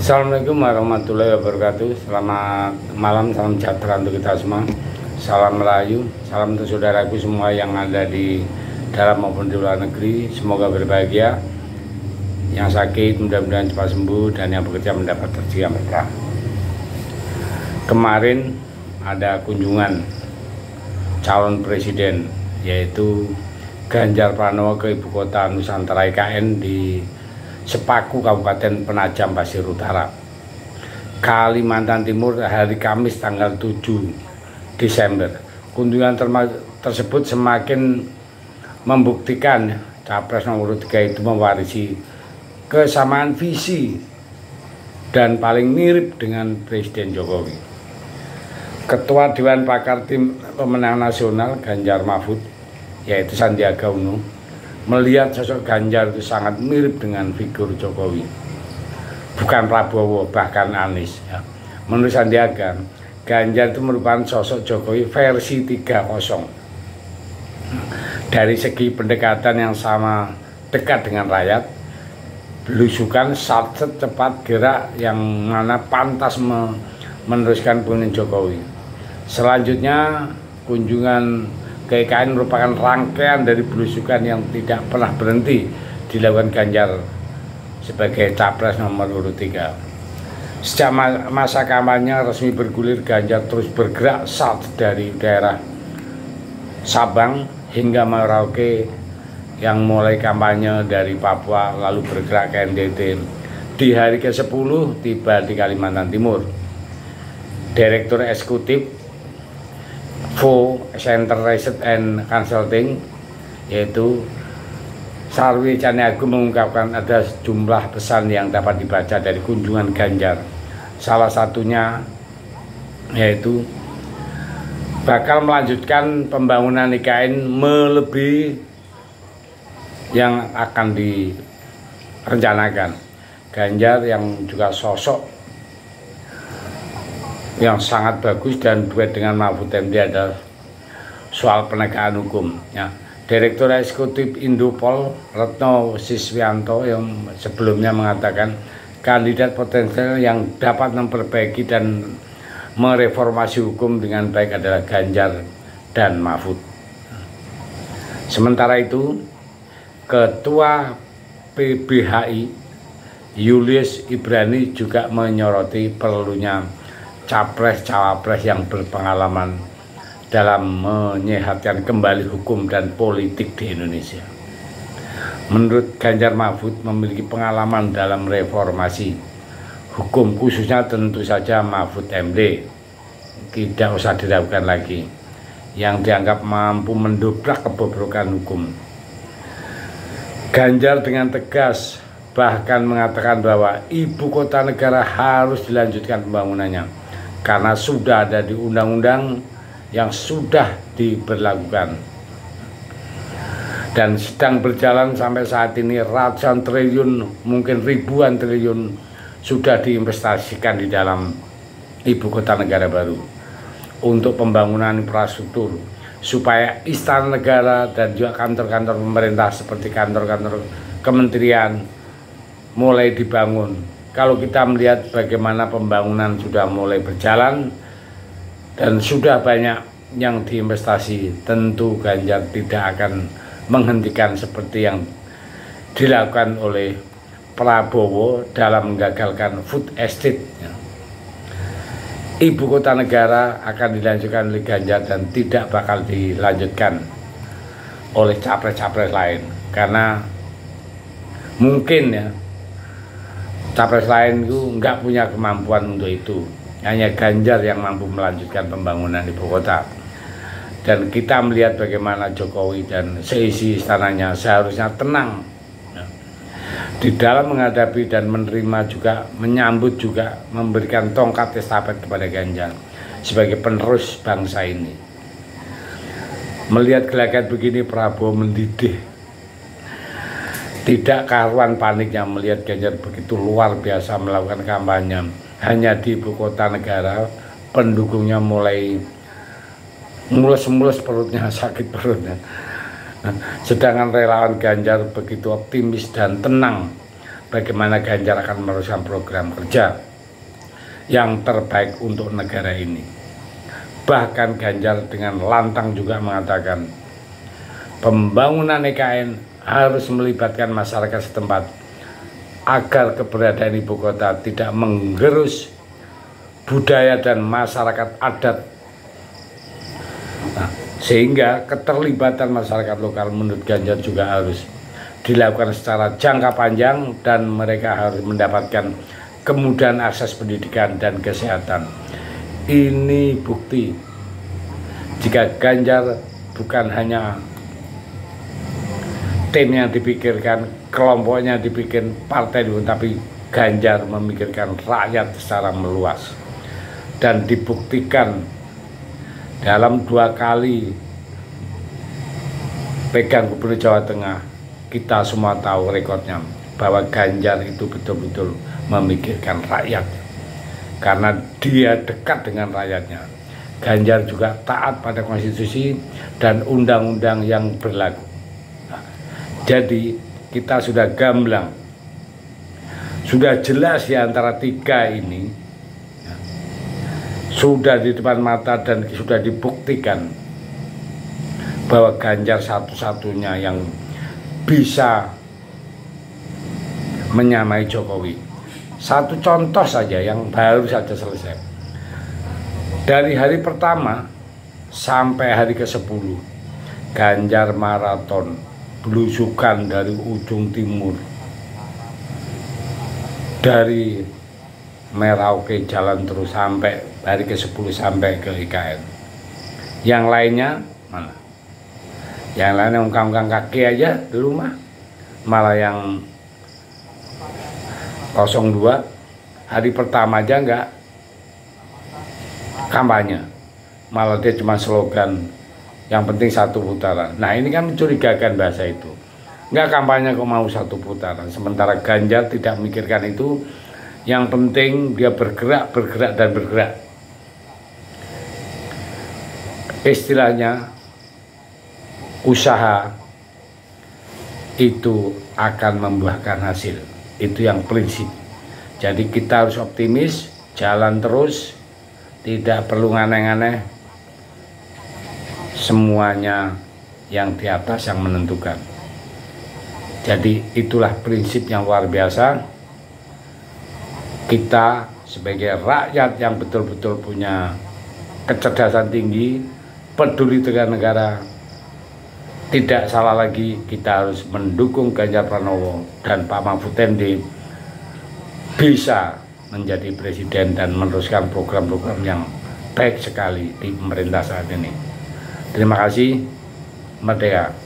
Assalamualaikum warahmatullahi wabarakatuh. Selamat malam, salam sejahtera untuk kita semua. Salam Melayu, salam untuk saudaraku semua yang ada di dalam maupun di luar negeri. Semoga berbahagia. Yang sakit mudah-mudahan cepat sembuh, dan yang bekerja mendapat rezeki yang berkah. Kemarin ada kunjungan calon presiden, yaitu Ganjar Pranowo ke ibu kota Nusantara IKN di Sepaku, Kabupaten Penajam Pasir Utara, Kalimantan Timur, hari Kamis tanggal 7 Desember. Kunjungan tersebut semakin membuktikan Capres nomor 3 itu mewarisi kesamaan visi dan paling mirip dengan Presiden Jokowi. Ketua Dewan Pakar Tim Pemenang Nasional Ganjar Mahfud, yaitu Sandiaga Uno, melihat sosok Ganjar itu sangat mirip dengan figur Jokowi, bukan Prabowo, bahkan Anies ya. Menurut Sandiaga, Ganjar itu merupakan sosok Jokowi versi 3.0. Dari segi pendekatan yang sama, dekat dengan rakyat, belusukan, satset, cepat gerak, yang mana pantas meneruskan pemimpinan Jokowi. Selanjutnya, kunjungan ke IKN merupakan rangkaian dari belusukan yang tidak pernah berhenti dilakukan Ganjar sebagai Capres nomor 3. Sejak masa kampanye resmi bergulir, Ganjar terus bergerak dari daerah Sabang hingga Merauke, yang mulai kampanye dari Papua lalu bergerak ke NTT. Di hari ke-10 tiba di Kalimantan Timur. Direktur Eksekutif VO Center Research and Consulting, yaitu Sarwi Caniagung, mengungkapkan ada sejumlah pesan yang dapat dibaca dari kunjungan Ganjar. Salah satunya yaitu bakal melanjutkan pembangunan IKN melebihi yang akan direncanakan. Ganjar yang juga sosok yang sangat bagus dan duet dengan Mahfud MD adalah soal penegakan hukum ya. Direktur Eksekutif Indopol Retno Siswianto yang sebelumnya mengatakan kandidat potensial yang dapat memperbaiki dan mereformasi hukum dengan baik adalah Ganjar dan Mahfud. Sementara itu, Ketua PBHI Julius Ibrani juga menyoroti perlunya Capres-Cawapres yang berpengalaman dalam menyehatkan kembali hukum dan politik di Indonesia. Menurut Ganjar, Mahfud memiliki pengalaman dalam reformasi hukum, khususnya tentu saja Mahfud MD tidak usah diragukan lagi, yang dianggap mampu mendobrak kebobrokan hukum. Ganjar dengan tegas bahkan mengatakan bahwa ibu kota negara harus dilanjutkan pembangunannya karena sudah ada di undang-undang yang sudah diberlakukan dan sedang berjalan sampai saat ini. Ratusan triliun, mungkin ribuan triliun sudah diinvestasikan di dalam ibu kota negara baru untuk pembangunan infrastruktur, supaya istana negara dan juga kantor-kantor pemerintah seperti kantor-kantor kementerian mulai dibangun. Kalau kita melihat bagaimana pembangunan sudah mulai berjalan dan sudah banyak yang diinvestasi, tentu Ganjar tidak akan menghentikan seperti yang dilakukan oleh Prabowo dalam menggagalkan food estate. Ibu kota negara akan dilanjutkan oleh Ganjar dan tidak bakal dilanjutkan oleh capres-capres lain, karena mungkin ya capres lain itu nggak punya kemampuan untuk itu. Hanya Ganjar yang mampu melanjutkan pembangunan ibu kota. Dan kita melihat bagaimana Jokowi dan seisi istananya seharusnya tenang di dalam menghadapi dan menerima juga, menyambut juga, memberikan tongkat estafet kepada Ganjar sebagai penerus bangsa ini. Melihat gelagat begini, Prabowo mendidih. Tidak karuan paniknya melihat Ganjar begitu luar biasa melakukan kampanye hanya di ibu kota negara. Pendukungnya mulai mulus-mulus perutnya, sakit perutnya. Sedangkan relawan Ganjar begitu optimis dan tenang bagaimana Ganjar akan meneruskan program kerja yang terbaik untuk negara ini. Bahkan Ganjar dengan lantang juga mengatakan pembangunan IKN harus melibatkan masyarakat setempat agar keberadaan ibu kota tidak menggerus budaya dan masyarakat adat. Nah, sehingga keterlibatan masyarakat lokal menurut Ganjar juga harus dilakukan secara jangka panjang dan mereka harus mendapatkan kemudahan akses pendidikan dan kesehatan. Ini bukti jika Ganjar bukan hanya tim yang dipikirkan, kelompoknya dibikin partai dulu, tapi Ganjar memikirkan rakyat secara meluas. Dan dibuktikan dalam 2 kali pegang Gubernur Jawa Tengah, kita semua tahu rekodnya bahwa Ganjar itu betul-betul memikirkan rakyat karena dia dekat dengan rakyatnya. Ganjar juga taat pada konstitusi dan undang-undang yang berlaku. Nah, jadi kita sudah gamblang, sudah jelas di antara 3 ini, sudah di depan mata dan sudah dibuktikan bahwa Ganjar satu-satunya yang bisa menyamai Jokowi. Satu contoh saja yang baru saja selesai. Dari hari pertama sampai hari ke-10, Ganjar maraton belusukan dari ujung timur, dari Merauke jalan terus sampai hari ke-10 sampai ke IKN. Yang lainnya mana? Yang lainnya ungkang-ungkang kaki aja di rumah. Malah yang 02 hari pertama aja enggak kampanye, malah dia cuma slogan yang penting 1 putaran. Nah ini kan mencurigakan bahasa itu. Enggak kampanye kok mau 1 putaran, sementara Ganjar tidak memikirkan itu. Yang penting dia bergerak dan bergerak. Istilahnya usaha itu akan membuahkan hasil. Itu yang prinsip. Jadi kita harus optimis, jalan terus, tidak perlu aneh-aneh. Semuanya yang di atas yang menentukan. Jadi itulah prinsip yang luar biasa. Kita sebagai rakyat yang betul-betul punya kecerdasan tinggi, peduli dengan negara, tidak salah lagi kita harus mendukung Ganjar Pranowo dan Pak Mahfud MD bisa menjadi presiden dan meneruskan program-program yang baik sekali di pemerintah saat ini. Terima kasih. Merdeka.